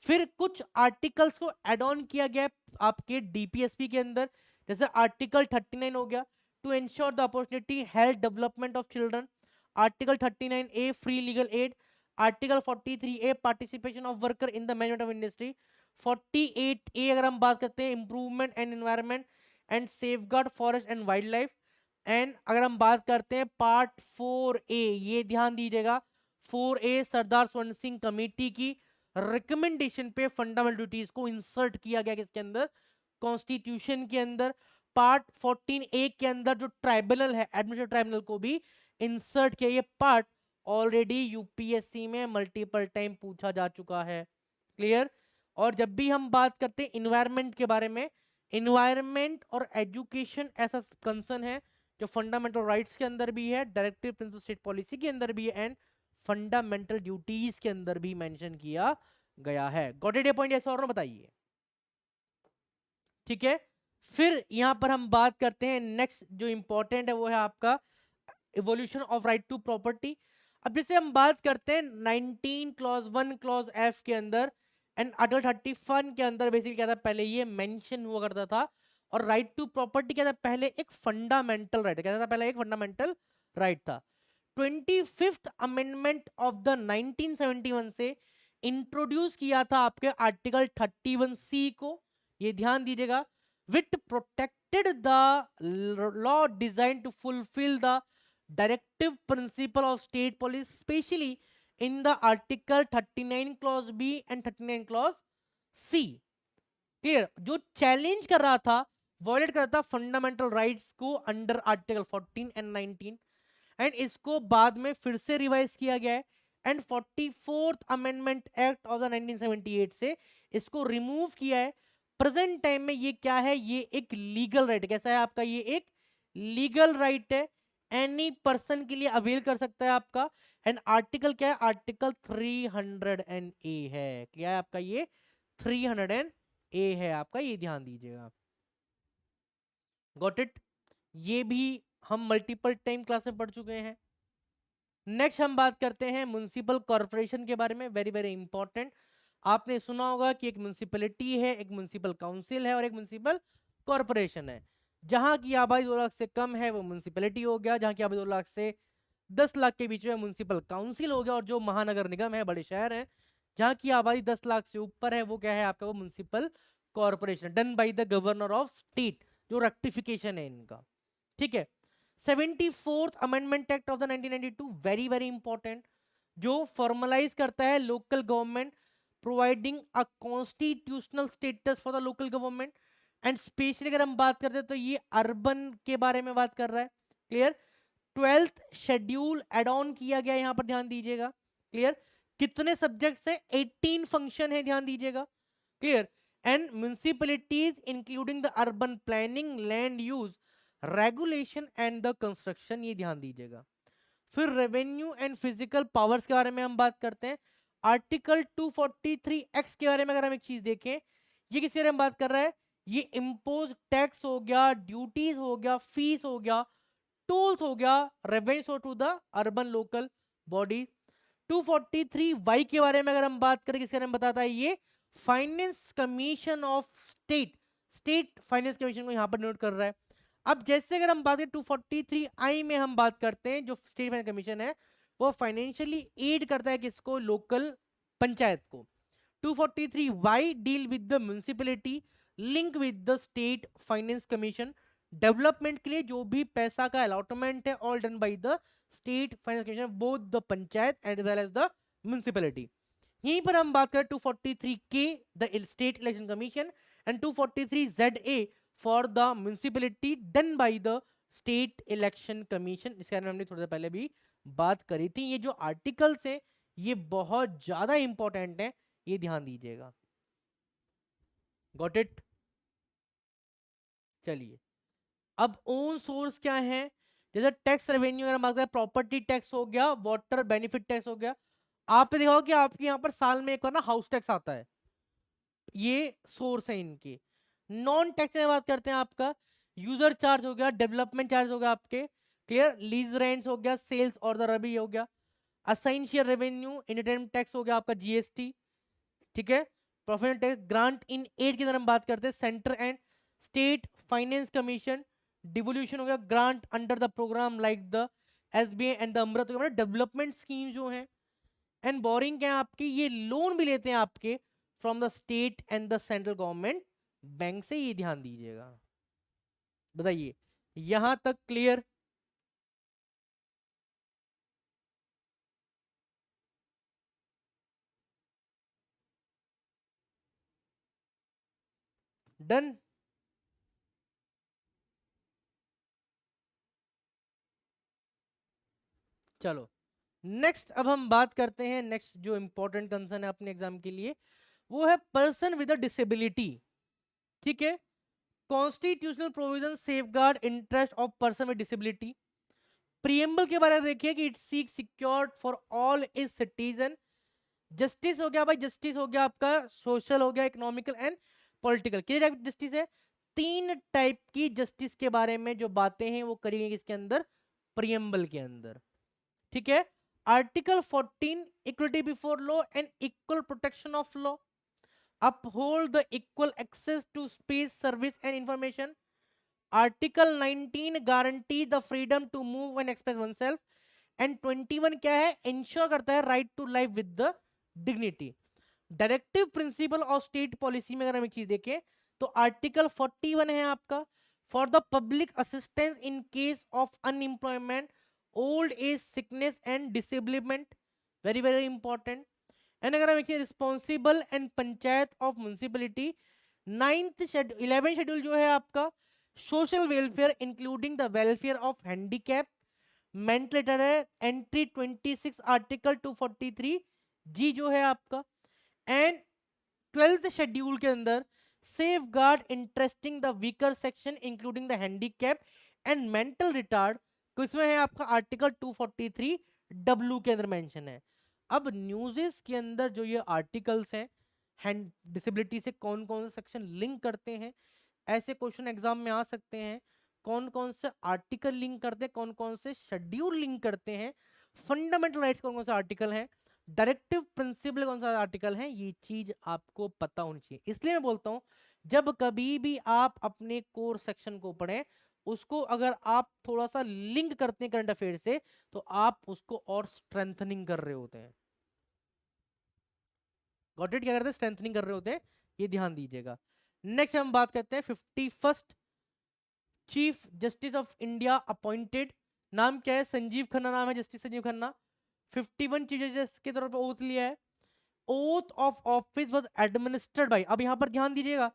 Speaker 1: फिर कुछ आर्टिकल्स को एड ऑन किया गया आपके डीपीएसपी के अंदर, जैसे आर्टिकल 39 हो गया, to ensure the opportunity health development of children. Article 39A free legal aid. Article 43A participation of worker in the management of industry. 48A अगर हम बात करते हैं improvement and environment and safeguard forest and wildlife. And अगर हम बात करते हैं पार्ट 4A, ये ध्यान दीजिएगा, 4A सरदार स्वर्ण सिंह कमेटी की रिकमेंडेशन पे फंडामेंटल ड्यूटीज को इंसर्ट किया गया किसके अंदर, कॉन्स्टिट्यूशन के अंदर। पार्ट 14A के अंदर जो ट्राइब्यूनल है, एडमिनिस्ट्रेटिव ट्राइब्यूनल को भी इंसर्ट किया। ये पार्ट ऑलरेडी यूपीएससी में मल्टीपल टाइम पूछा जा चुका है, क्लियर। और जब भी हम बात करते हैं इन्वायरमेंट के बारे में, इन्वायरमेंट और एजुकेशन ऐसा कंसर्न है जो फंडामेंटल राइट्स के अंदर भी है, डायरेक्टिव प्रिंसिपल स्टेट पॉलिसी के अंदर भी है, एंड फंडामेंटल ड्यूटीज के अंदर भी मेंशन किया गया है। Got it? ये पॉइंट ऐसा और बताइए, ठीक है। फिर यहां पर हम बात करते हैं नेक्स्ट जो इंपॉर्टेंट है वो है आपका evolution of right to property. अब जैसे हम बात करते हैं 19 क्लॉज 1 क्लॉज एफ के अंदर एंड आर्टिकल 31 के अंदर बेसिकली क्या था, पहले ये मेंशन हुआ करता था। और राइट टू प्रॉपर्टी क्या था, पहले एक फंडामेंटल राइट, क्या था पहले एक फंडामेंटल राइट था। 25th अमेंडमेंट ऑफ द 1971 से इंट्रोड्यूस किया था आपके आर्टिकल 31C को, ये ध्यान दीजिएगा, which protected the law design to fulfil the directive principle of state policy, specially in the article 39 clause B and 39 clause C. Clear? जो चैलेंज कर रहा था, वॉयलेट कर रहा था फंडामेंटल राइट्स को अंडर आर्टिकल 14 एंड 19, एंड इसको बाद में फिर से रिवाइज किया गया है। And 44th amendment act of the 1978 से इसको रिमूव किया है। प्रेजेंट टाइम में ये क्या है, ये एक लीगल राइट, कैसा है आपका, ये एक लीगल राइट है, एनी पर्सन के लिए अवेल कर सकता है आपका। एंड आर्टिकल क्या है, आर्टिकल 300A है, क्या है आपका, ये 300A है आपका, ये ध्यान दीजिएगा। Got it? ये भी हम मल्टीपल टाइम क्लास में पढ़ चुके हैं। नेक्स्ट हम बात करते हैं म्युनिसिपल कॉर्पोरेशन के बारे में, वेरी वेरी इंपॉर्टेंट। आपने सुना होगा कि एक म्युनिसिपैलिटी है, एक म्युनिसिपल काउंसिल है और एक म्युनिसिपल कॉर्पोरेशन है। जहां की आबादी 2 लाख से कम है वो म्युनिसिपैलिटी हो गया, जहां की आबादी 2 लाख से 10 लाख के बीच में म्युनिसिपल काउंसिल हो गया, और जो महानगर निगम है, बड़े शहर हैं, जहां की आबादी 10 लाख से ऊपर है, वो क्या है आपका, वो municipal corporation, done by the governor of state, जो रेक्टिफिकेशन है इनका, ठीक है। 74th amendment act of the 1992, very very important, जो फॉर्मलाइज करता है local government providing a constitutional status for the local government. And specially अगर हम बात करते हैं तो ये अर्बन के बारे में बात कर रहा है, clear. 12th schedule add on किया गया, यहां पर ध्यान दीजिएगा, क्लियर। कितने सब्जेक्ट्स है, 18 फंक्शन है, ध्यान दीजिएगा, clear. And municipalities including the urban planning, land use regulation and the construction, ये ध्यान दीजिएगा। फिर रेवेन्यू एंड फिजिकल पावर्स के बारे में हम बात करते हैं। आर्टिकल 243X के बारे में अगर हम एक चीज देखें, ये किसके बारे में बात कर रहा है, ये इम्पोज टैक्स हो गया, ड्यूटीज हो गया, फीस हो गया, टोल्स हो गया, revenue to the urban local body. 243Y के बारे में अगर हम बात करें, किसके बारे में बताता है, ये finance commission of state, state finance commission को यहां पर नोट कर रहा है। अब जैसे अगर हम बात करें 243I में हम बात करते हैं, जो स्टेट फाइनेंस कमीशन है वो फाइनेंशियली एड करता है किसको, लोकल पंचायत को। 243Y deal with the municipality link with the state finance commission, development के लिए जो भी पैसा का अलॉटमेंट है all done by the state finance commission, both the panchayat as well as the municipality. यहीं पर हम बात करें 243K the state election commission and 243ZA for the municipality done by the state election commission, इसके बारे में हमने थोड़ी देर पहले भी बात करी थी। ये जो आर्टिकल्स हैं ये बहुत ज्यादा इंपॉर्टेंट है, ये ध्यान दीजिएगा। Got it? चलिए, अब ओन सोर्स क्या है, जैसे टैक्स रेवेन्यू अगर बात करें, प्रॉपर्टी टैक्स हो गया, वाटर बेनिफिट टैक्स हो गया। आपने देखा होगा कि आपके यहाँ पर साल में एक बार ना हाउस टैक्स आता है, ये सोर्स है इनके। नॉन टैक्स में बात करते हैं, आपका यूजर चार्ज हो गया, डेवलपमेंट चार्ज हो गया आपके, क्लियर, लीज रेंट्स हो गया, सेल्स और द रबी हो गया, assign share revenue, entertainment tax हो गया आपका, जीएसटी, ठीक है, profit tax, grant in aid की तरह हम बात करते हैं, centre and state finance commission, devolution हो गया, grant under the programme like the SBI and the Amrut, development scheme जो है। एंड बोरिंग क्या है आपकी, ये लोन भी लेते हैं आपके from the state and the central government bank से, ये ध्यान दीजिएगा। बताइए यहां तक क्लियर? डन। चलो नेक्स्ट, अब हम बात करते हैं, नेक्स्ट जो इंपॉर्टेंट कंसर्न है अपने एग्जाम के लिए, वो है पर्सन विद अ डिसेबिलिटी। ठीक है, constitutional provision safeguard interest of person with disability. Preamble के बारे में देखिए कि it seek secured for all is citizen. Justice हो गया भाई, जस्टिस हो गया आपका, सोशल हो गया, इकोनॉमिकल एंड पॉलिटिकल। कितने टाइप जस्टिस है? 3 टाइप की जस्टिस के बारे में जो बातें हैं वो करी गई किसके अंदर? प्रियम्बल के अंदर। ठीक है, article 14 equality before law and equal protection of law, uphold the equal access to space, service and information. Article 19 guarantee the freedom to move and express oneself. And 21 क्या है? Ensure करता है right to life with the dignity. Directive principle of state policy में अगर हम एक चीज देखें तो आर्टिकल 41 है आपका, for the public assistance in case of unemployment, old age, sickness and disablement, very very important. And अगर हम देखिए responsible and panchayat of municipality, 11 schedule जो है आपका, social welfare including the welfare of handicap, mental है, entry 26 article 243 जी जो है आपका। एंड 12th शेड्यूल के अंदर safe guard interesting the weaker section including the handicap and mental retard, तो इसमें है आपका आर्टिकल 243 डब्ल्यू के अंदर मेंशन है। अब न्यूज़ेस के अंदर जो ये आर्टिकल्स हैं, हैंड डिसेबिलिटी से कौन कौन से सेक्शन लिंक करते हैं, ऐसे क्वेश्चन एग्जाम में आ सकते हैं। कौन कौन से आर्टिकल लिंक करते हैं, कौन कौन से शेड्यूल लिंक करते हैं, फंडामेंटल राइट्स कौन कौन से आर्टिकल हैं, डायरेक्टिव प्रिंसिपल कौन सा आर्टिकल है, ये चीज आपको पता होनी चाहिए। इसलिए मैं बोलता हूं जब कभी भी आप अपने कोर सेक्शन को पढ़ें, उसको अगर आप थोड़ा सा लिंक करते हैं करंट अफेयर से, तो आप उसको और स्ट्रेंथनिंग कर रहे होते हैं। Got it? क्या करते हैं? स्ट्रेंथनिंग कर रहे होते हैं, ये ध्यान दीजिएगा। नेक्स्ट हम बात करते हैं 51st chief justice of India appointed. नाम क्या है? संजीव खन्ना नाम है, justice Sanjeev Khanna. 51 chief justice के तौर पर ओथ लिया है। Oath of office was administered by, अब यहां पर ध्यान दीजिएगा,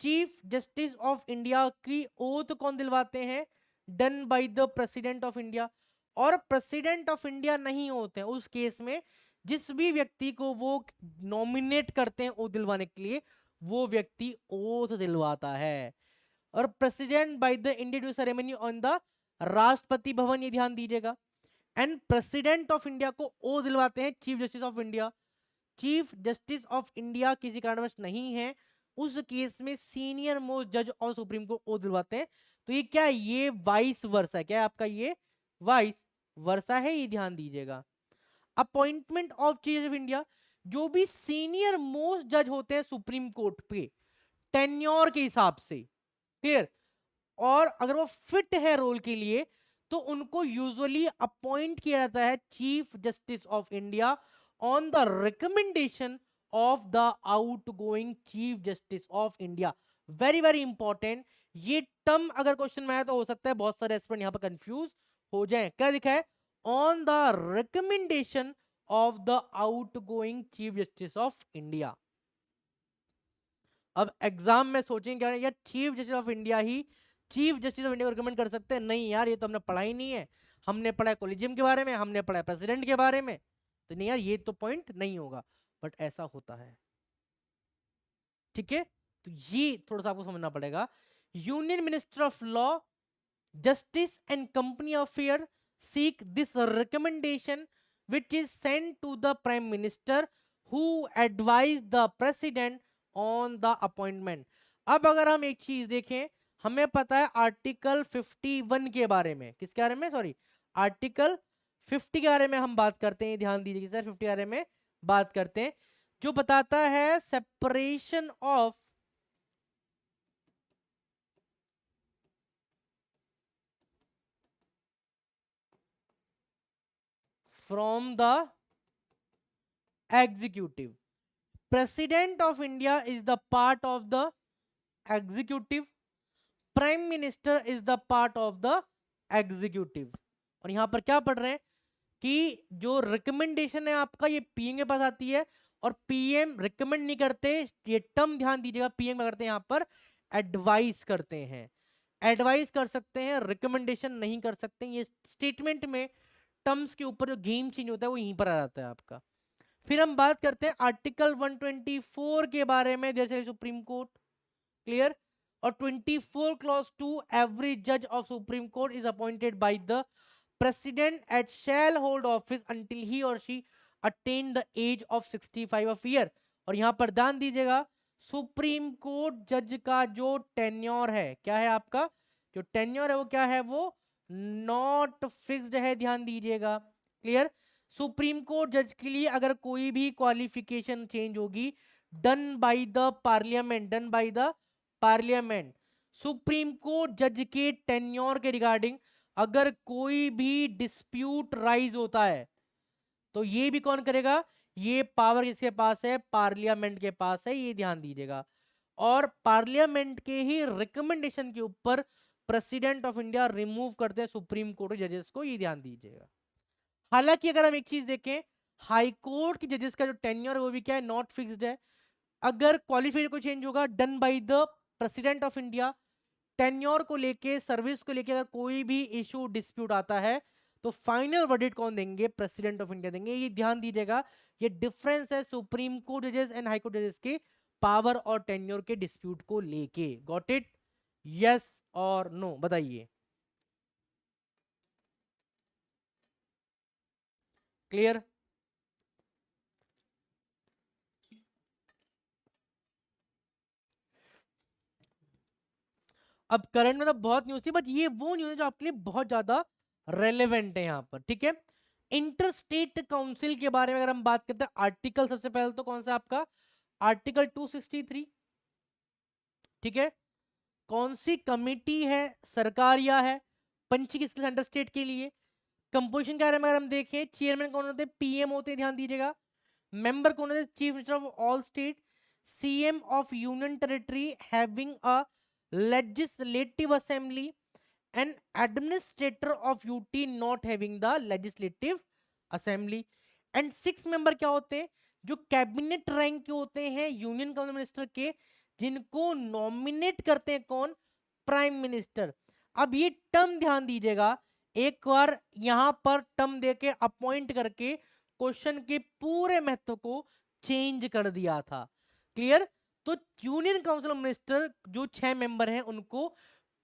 Speaker 1: चीफ जस्टिस ऑफ इंडिया की ओथ कौन दिलवाते हैं? Done by the president of India. और प्रेसिडेंट ऑफ इंडिया नहीं होते हैं उस केस में, जिस भी व्यक्ति को वो नॉमिनेट करते हैं ओथ दिलवाने के लिए, वो व्यक्ति ओथ दिलवाता है। और president by the India due ceremony on the Rashtrapati Bhavan, ये ध्यान दीजिएगा। एंड प्रेसिडेंट ऑफ इंडिया को ओथ दिलवाते हैं chief justice of India. Chief justice of India किसी कारणवश नहीं है, उस केस में सीनियर मोस्ट जज और सुप्रीम कोर्ट ओथ दिलवाते हैं। तो ये क्या है? ये वाइस वर्सा, क्या है आपका? ये वाइस वर्सा है, ये ध्यान दीजिएगा। Appointment of chief of India, जो भी सीनियर मोस्ट जज होते हैं सुप्रीम कोर्ट पे टेन्योर के हिसाब से, क्लियर, और अगर वो फिट है रोल के लिए, तो उनको यूजुअली अपॉइंट किया जाता है chief justice of India on the recommendation of the outgoing chief justice of India. Very very important, ये टर्म अगर क्वेश्चन में आया तो हो सकता है बहुत सारे एस्पिरेंट यहां पर कंफ्यूज हो जाएं। क्या लिखा है? On the recommendation of the outgoing chief justice of India. अब एग्जाम में सोचेंगे क्या यार, chief justice of India he chief justice of India को रिकमेंड कर सकते हैं? नहीं यार, ये तो हमने पढ़ा ही नहीं है। हमने पढ़ा है कोलिजियम के बारे में, हमने पढ़ा है प्रेसिडेंट के बारे में, तो नहीं यार, ये तो पॉइंट नहीं होगा, बट ऐसा होता है। ठीक है, तो ये थोड़ा सा आपको समझना पड़ेगा union minister of law, justice and company affair seek this recommendation which is sent to the prime minister who advise the president on the appointment. अब अगर हम एक चीज देखें, हमें पता है आर्टिकल 51 के बारे में, किसके बारे में, सॉरी, आर्टिकल 50 के बारे में हम बात करते हैं, ध्यान दीजिए सर, 50 के बारे में बात करते हैं, जो बताता है separation of from the executive. President of India is the part of the executive. Prime Minister is the part of the executive. और यहां पर क्या पढ़ रहे हैं कि जो रिकमेंडेशन है आपका ये पीएम के पास आती है, और पीएम रिकमेंड नहीं करते, ये टर्म ध्यान दीजिएगा, पीएम करते हैं यहां पर एडवाइस करते हैं, एडवाइस कर सकते हैं, रिकमेंडेशन नहीं कर सकते। ये स्टेटमेंट में टर्म्स के ऊपर जो गेम चेंज होता है वो यहीं पर आ जाता है आपका। फिर हम बात करते हैं आर्टिकल 124 के बारे में, जैसे सुप्रीम कोर्ट, क्लियर, और 24 क्लॉज 2 एवरी जज of supreme court is appointed by the president at shall hold office until he और she attain the age of 65 of year. और यहां पर ध्यान दीजिएगा, सुप्रीम कोर्ट जज का जो टेन्योर है, क्या है आपका जो टेन्योर है वो क्या है, वो नॉट फिक्स्ड है, ध्यान दीजिएगा, क्लियर। सुप्रीम कोर्ट जज के लिए अगर कोई भी क्वालिफिकेशन चेंज होगी, done by the parliament, done by the parliament. Supreme court जज के टेन्योर के रिगार्डिंग अगर कोई भी डिस्प्यूट राइज होता है तो ये भी कौन करेगा, ये पावर किसके पास है, पार्लियामेंट के पास है, ये ध्यान दीजिएगा। और पार्लियामेंट के ही रिकमेंडेशन के ऊपर प्रेसिडेंट ऑफ इंडिया रिमूव करते हैं सुप्रीम कोर्ट के जजेस को, ये ध्यान दीजिएगा। हालांकि अगर हम एक चीज देखें, हाई कोर्ट के जजेस का जो टेन्योर है वो भी क्या है, नॉट फिक्स्ड है। अगर क्वालिफाइड को चेंज होगा, done by the president of India. Tenure को लेके, सर्विस को लेके अगर कोई भी इशू डिस्प्यूट आता है तो फाइनल वर्डिक्ट कौन देंगे, प्रेसिडेंट ऑफ इंडिया देंगे, ये ध्यान दीजिएगा। ये डिफरेंस है सुप्रीम कोर्ट जजेस एंड हाई कोर्ट जजेस के पावर और टेन्योर के डिस्प्यूट को लेके। गॉट इट, यस और नो, बताइए, क्लियर। अब करंट में तो बहुत न्यूज थी, बट ये वो न्यूज है जो आपके लिए बहुत ज्यादा रेलेवेंट है यहाँ पर, ठीक है। इंटर स्टेट काउंसिल के बारे में अगर हम बात करते हैं, आर्टिकल सबसे पहले तो कौन सा आपका, आर्टिकल 263, ठीक है। कौन सी कमिटी है, सरकार या है, पंच किसके सेंटर स्टेट के लिए। कंपोजिशन के बारे में अगर हम देखें, चेयरमैन कौन होते हैं, पीएम होते हैं, ध्यान दीजिएगा। मेंबर कौन होते हैं, chief minister of all state, CM of union territory having a legislative assembly, and administrator of UT not having the legislative assembly. And 6 member क्या होते हैं, जो कैबिनेट रैंक के होते हैं यूनियन काउंसिल मिनिस्टर के, जिनको नॉमिनेट करते हैं कौन, प्राइम मिनिस्टर। अब ये टर्म ध्यान दीजिएगा, एक बार यहां पर टर्म देके अपॉइंट करके क्वेश्चन के पूरे महत्व को चेंज कर दिया था, क्लियर। तो यूनियन काउंसिल मिनिस्टर जो 6 मेंबर हैं उनको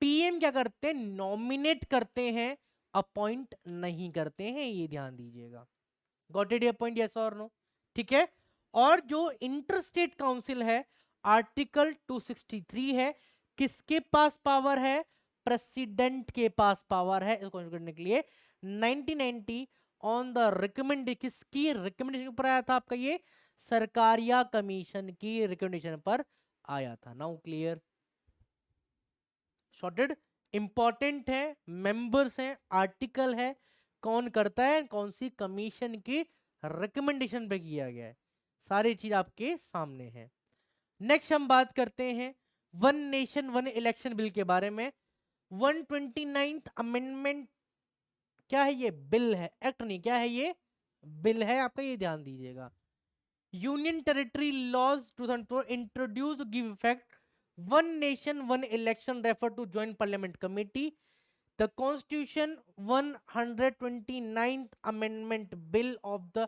Speaker 1: पीएम क्या करते हैं, नॉमिनेट करते हैं, अपॉइंट नहीं करते हैं, ये ध्यान दीजिएगा। गॉट इट, अपॉइंट, यस और नो, ठीक है। और जो इंटर स्टेट काउंसिल है, आर्टिकल 263 है, किसके पास पावर है, प्रेसिडेंट के पास पावर है इसको करने के लिए। 1990 ऑन द रिकमेंड, किसकी रिकमेंडेशन पर आया था आपका, ये सरकारिया कमीशन की रिकमेंडेशन पर आया था। नाउ क्लियर, शॉर्टेड, इंपॉर्टेंट है, मेंबर्स हैं, आर्टिकल है, कौन करता है, कौन सी कमीशन की रिकमेंडेशन पे किया गया है, सारी चीज आपके सामने है। नेक्स्ट हम बात करते हैं one nation one election bill के बारे में। 129th अमेंडमेंट क्या है, ये बिल है, एक्ट नहीं, क्या है ये, बिल है आपका, ये ध्यान दीजिएगा। Union territory laws 2004 introduce give effect one nation one election refer to joint parliament committee. The constitution 129th amendment bill of the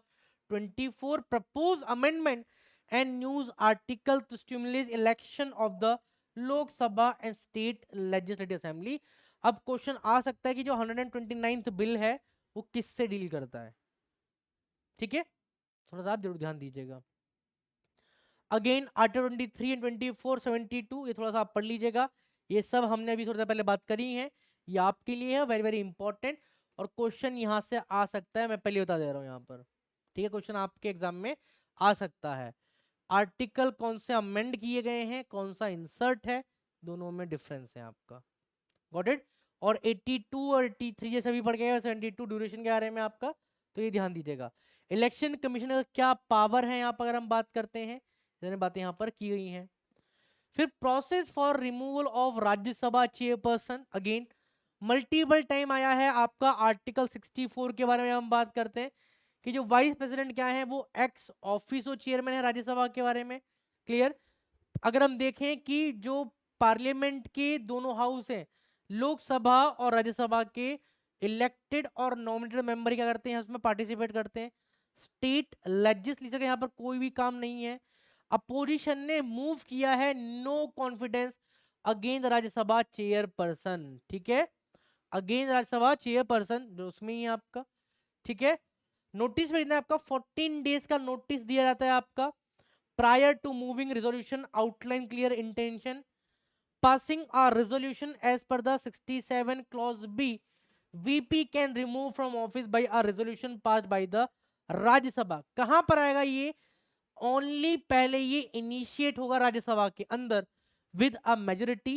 Speaker 1: 24 proposed amendment and news article to stimulate election of the Lok Sabha and state legislative assembly. अब question आ सकता है कि जो 129th bill है वो किससे deal करता है, ठीक है, थोड़ा सा आप जरूर ध्यान दीजिएगा। अगेन आर्टिकल 23 एंड 24, 72 ये थोड़ा सा आप पढ़ लीजिएगा, ये सब हमने अभी थोड़ा सा पहले बात करी है, ये आपके लिए है वेरी वेरी इंपॉर्टेंट, और क्वेश्चन यहाँ से आ सकता है, मैं पहले बता दे रहा हूँ यहाँ पर, ठीक है, क्वेश्चन आपके एग्जाम में आ सकता है। आर्टिकल कौन से अमेंड किए गए हैं, कौन सा इंसर्ट है, दोनों में डिफरेंस है आपका, गॉट इट। और 82 और 83 जैसे भी पढ़ गए, 72 ड्यूरेशन के बारे में आपका, तो ये ध्यान दीजिएगा। इलेक्शन कमीशन का क्या पावर है यहाँ पर अगर हम बात करते हैं, जितनी बातें यहाँ पर की गई हैं। फिर process for removal of Rajya Sabha chairperson, again multiple time आया है आपका, आर्टिकल 64 के बारे में हम बात करते हैं कि जो वाइस प्रेसिडेंट क्या है वो एक्स ऑफिसो चेयरमैन है राज्यसभा के बारे में, क्लियर। अगर हम देखें कि जो पार्लियामेंट के दोनों हाउस हैं, लोकसभा और राज्यसभा के इलेक्टेड और नॉमिनेटेड मेंबर क्या करते हैं, उसमें पार्टिसिपेट करते हैं। स्टेट लेजिस्लेचर का यहाँ पर कोई भी काम नहीं है। अपोजिशन ने मूव किया है no confidence against Rajya Sabha chairperson, ठीक है, अगेंस्ट राज्यसभा चेयरपर्सन उसमें ही आपका, ठीक है। नोटिस भेजना है आपका, 14 डेज का नोटिस दिया जाता है आपका, prior to moving resolution outline clear intention, passing a resolution as per the 67 clause B, VP can remove from office by a resolution passed by the Rajya Sabha. कहां पर आएगा ये, ओनली पहले ये इनिशिएट होगा राज्यसभा के अंदर with a majority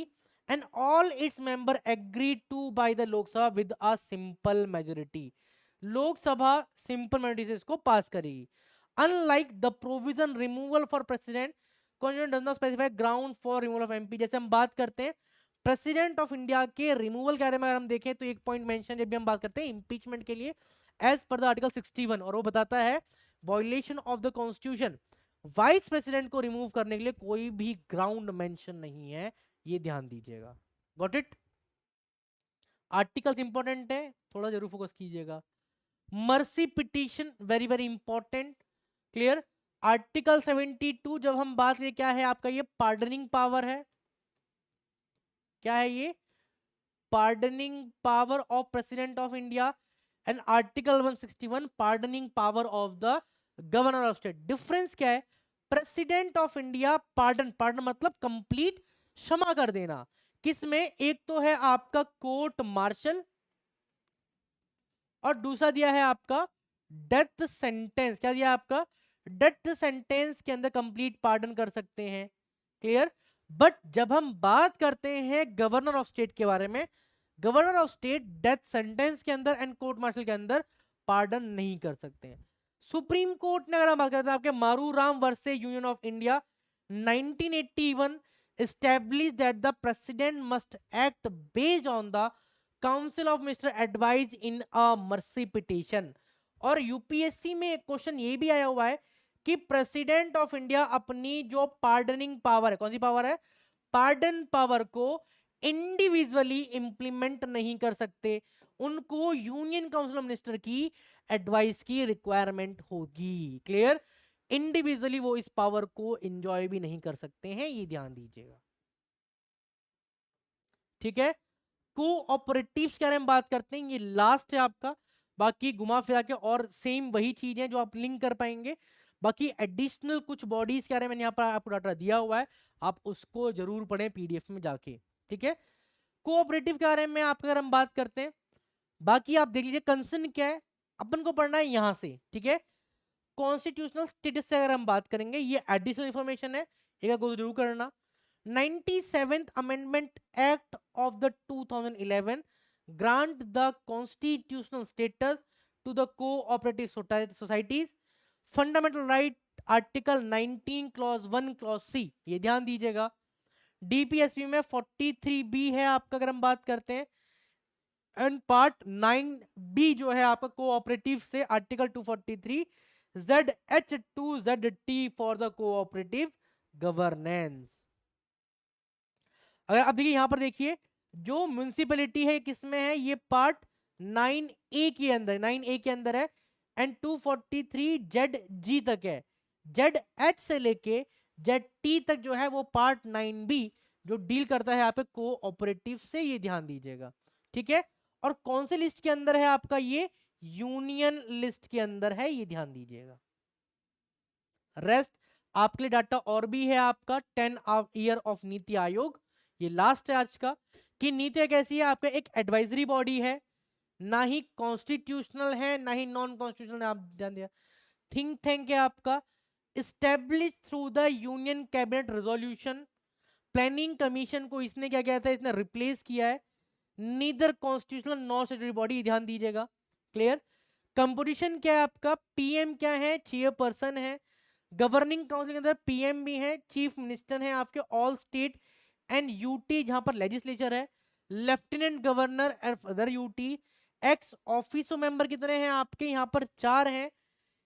Speaker 1: and all its member agree to by the Lok Sabha with a simple majority. Lok Sabha simple majority से इसको पास करेगी। Unlike the provision removal for president, constitution does not specify ground for removal of MP। जैसे हम बात करते हैं president of India के removal के बारे में अगर हम देखें तो एक पॉइंट मेंशन जब भी हम बात करते हैं इंपीचमेंट के लिए एज पर द आर्टिकल 61, और वो बताता है violation of the constitution, vice president को रिमूव करने के लिए कोई भी ग्राउंड मेंशन नहीं है, ये ध्यान दीजिएगा, गॉट इट। आर्टिकल्स इंपॉर्टेंट है, थोड़ा जरूर फोकस कीजिएगा। Mercy petition very very important, clear. Article 72 जब हम बात करें क्या है आपका, ये पार्डनिंग पावर है, क्या है ये, pardoning power of president of India. And article 161 pardoning power of the governor of state. Difference क्या है, president of India pardon, pardon मतलब कंप्लीट क्षमा कर देना, किसमें, एक तो है आपका कोर्ट मार्शल और दूसरा दिया है आपका डेथ सेंटेंस, क्या दिया आपका, डेथ सेंटेंस के अंदर कंप्लीट पार्डन कर सकते हैं, क्लियर। बट जब हम बात करते हैं गवर्नर ऑफ स्टेट के बारे में, governor of state death sentence के अंदर एंड कोर्ट मार्शल के अंदर पार्डन नहीं कर सकते हैं। सुप्रीम कोर्ट ने अगर हम बात करते हैं आपके Maruram versus union of India 1981 established that the president must act based on the council of minister advice in a mercy petition। और यूपीएससी में एक क्वेश्चन ये भी आया हुआ है कि प्रेसिडेंट ऑफ इंडिया अपनी जो पार्डनिंग पावर है, कौन सी पावर है, पार्डन पावर को इंडिविजुअली इंप्लीमेंट नहीं कर सकते, उनको यूनियन काउंसिल ऑफ मिनिस्टर की एडवाइस की रिक्वायरमेंट होगी, क्लियर। इंडिविजुअली वो इस पावर को एंजॉय भी नहीं कर सकते हैं, ये ध्यान दीजिएगा, ठीक है। कोऑपरेटिव्स के बारे में बात करते हैं, ये लास्ट है आपका, बाकी घुमा फिरा के और सेम वही चीजें जो आप लिंक कर पाएंगे, बाकी एडिशनल कुछ बॉडीज के बारे में यहाँ पर आपको डाटा दिया हुआ है, आप उसको जरूर पढ़ें पीडीएफ में जाके, ठीक है। कोऑपरेटिव के बारे में आप अगर हम बात करते हैं, बाकी आप देख लीजिए कंसर्न क्या है, अपन को पढ़ना है यहां से, ठीक है। कॉन्स्टिट्यूशनल स्टेटस से अगर हम बात करेंगे, ये एडिशनल इंफॉर्मेशन है, एक को जरूर करना। 97th amendment act of the 2011 grant the constitutional status to the cooperative societies, fundamental right article 19 clause 1 clause C, ये ध्यान दीजिएगा। डीपीएसपी में 43B है आपका अगर हम बात करते हैं, एंड पार्ट 9B जो है आपका कोऑपरेटिव से article 243 ZH2ZT for the cooperative governance. अगर आप देखिए यहां पर देखिए जो म्युनिसिपैलिटी है किसमें है, ये पार्ट 9A के अंदर, 9A के अंदर है, एंड 243 ZG तक है, ZH से लेके ZT तक जो है वो पार्ट 9B जो डील करता है आपके कोऑपरेटिव से, ये ध्यान दीजिएगा, ठीक है। और कौन से लिस्ट के अंदर है आपका, ये यूनियन लिस्ट के अंदर है, ये ध्यान दीजिएगा। रेस्ट आपके लिए डाटा और भी है आपका 10 ईयर ऑफ नीति आयोग, ये लास्ट है आज का, कि नीति कैसी है आपका, एक एडवाइजरी बॉडी है, ना ही कॉन्स्टिट्यूशनल है ना ही नॉन कॉन्स्टिट्यूशनल है, आप ध्यान दिया। थिंक टैंक है आपका, establish through the union cabinet resolution. Planning commission को इसने क्या किया था, इसने रिप्लेस किया है। नीदर कॉन्स्टिट्यूशनल नॉन स्टेटरी बॉडी, ध्यान दीजिएगा, क्लियर। कंपोजिशन क्या है आपका, पीएम क्या है, चेयरपर्सन है। गवर्निंग काउंसिल के अंदर पीएम भी है, चीफ मिनिस्टर है आपके, ऑल स्टेट एंड यूटी जहां पर लेजिस्लेचर है, lieutenant governor and other UT. X officio member कितने हैं आपके, यहाँ पर 4 हैं।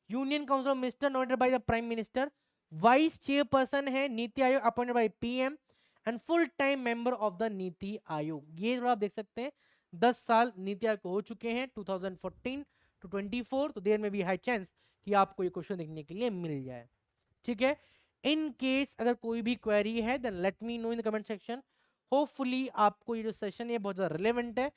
Speaker 1: Union council of minister noted by the prime minister. Vice chairperson है NITI Aayog appointed by PM and full time member of the NITI Aayog. ये जो आप देख सकते हैं 10 साल नीति आयोग हो चुके हैं 2014 to 24, तो देयर में भी हाई चांस कि आपको ये क्वेश्चन देखने के लिए मिल जाए, ठीक है। इन केस अगर कोई भी क्वेरी है then let me know in the comment section. Hopefully आपको ये जो सेशन है बहुत ज़्यादा रिलेवेंट है।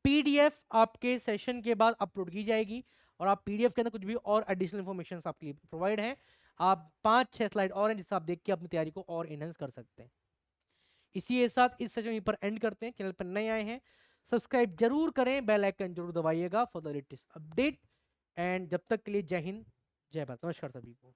Speaker 1: पीडीएफ आपके सेशन के बाद अपलोड की जाएगी और आप पीडीएफ के अंदर कुछ भी और एडिशनल इन्फॉर्मेशन आपके लिए प्रोवाइड है। आप 5-6 स्लाइड और हैं जिससे आप देख के अपनी तैयारी को और इनहेंस कर सकते हैं। इसी के साथ इस सेशन यहीं पर एंड करते हैं। चैनल पर नए आए हैं सब्सक्राइब जरूर करें, बेल आइकन जरूर दबाइएगा for the latest update. And जब तक के लिए जय हिंद, जय भारत, नमस्कार सभी को।